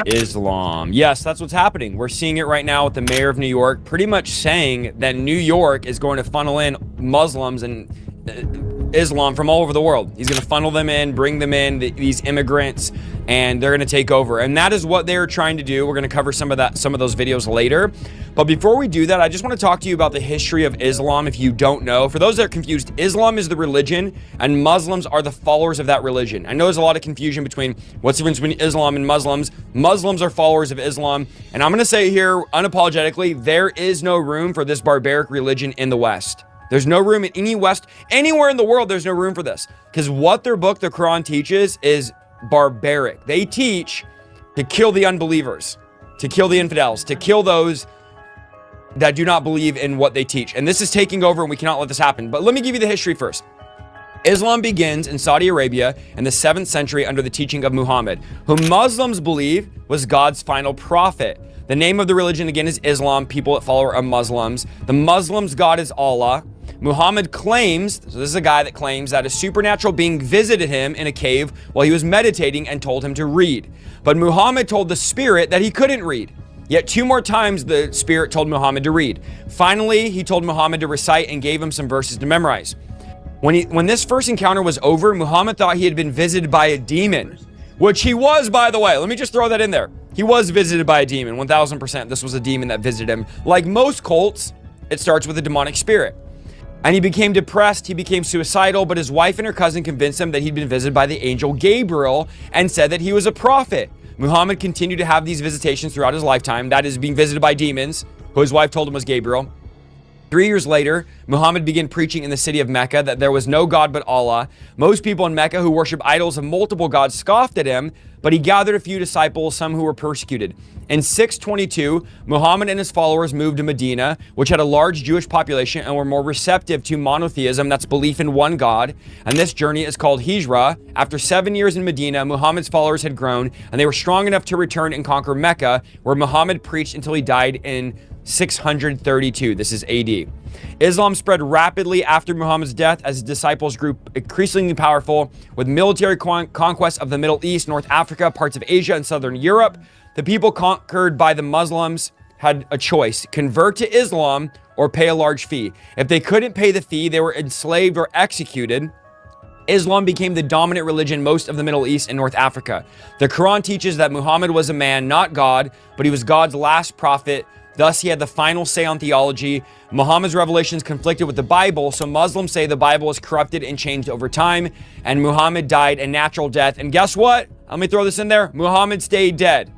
Islam. Yes, that's what's happening. We're seeing it right now with the mayor of New York pretty much saying that New York is going to funnel in Muslims and Islam from all over the world. He's going to funnel them in, bring them in, these immigrants, and they're going to take over. And that is what they're trying to do. We're going to cover some of those videos later. But before we do that, I just want to talk to you about the history of Islam if you don't know. For those that are confused, Islam is the religion and Muslims are the followers of that religion. I know there's a lot of confusion between what's the difference between Islam and Muslims. Muslims are followers of Islam. And I'm going to say here unapologetically, there is no room for this barbaric religion in the West. There's no room in anywhere in the world, there's no room for this. Because what their book, the Quran, teaches is barbaric. They teach to kill the unbelievers, to kill the infidels, to kill those that do not believe in what they teach. And this is taking over and we cannot let this happen. But let me give you the history first. Islam begins in Saudi Arabia in the 7th century under the teaching of Muhammad, whom Muslims believe was God's final prophet. The name of the religion again is Islam. People that follow are Muslims. The Muslims' God is Allah. Muhammad claims, so this is a guy that claims that a supernatural being visited him in a cave while he was meditating and told him to read. But Muhammad told the spirit that he couldn't read. Yet 2 more times the spirit told Muhammad to read. Finally, he told Muhammad to recite and gave him some verses to memorize. When this first encounter was over, Muhammad thought he had been visited by a demon, which he was, by the way. Let me just throw that in there. He was visited by a demon, 1000%. This was a demon that visited him. Like most cults, it starts with a demonic spirit. And he became depressed, he became suicidal, but his wife and her cousin convinced him that he'd been visited by the angel Gabriel and said that he was a prophet. Muhammad continued to have these visitations throughout his lifetime, that is, being visited by demons, who his wife told him was Gabriel. 3 years later, Muhammad began preaching in the city of Mecca that there was no God but Allah. Most people in Mecca who worship idols of multiple gods scoffed at him, but he gathered a few disciples, some who were persecuted. In 622, Muhammad and his followers moved to Medina, which had a large Jewish population and were more receptive to monotheism, that's belief in one God. And this journey is called Hijrah. After 7 years in Medina, Muhammad's followers had grown and they were strong enough to return and conquer Mecca, where Muhammad preached until he died in 632. This is AD. Islam spread rapidly after Muhammad's death as his disciples grew increasingly powerful with military conquest of the Middle East, North Africa, parts of Asia, and Southern Europe. The people conquered by the Muslims had a choice: convert to Islam or pay a large fee. If they couldn't pay the fee, they were enslaved or executed. Islam became the dominant religion in most of the Middle East and North Africa. The Quran teaches that Muhammad was a man, not God, but he was God's last prophet. Thus, he had the final say on theology. Muhammad's revelations conflicted with the Bible, so Muslims say the Bible is corrupted and changed over time, and Muhammad died a natural death. And guess what? Let me throw this in there. Muhammad stayed dead.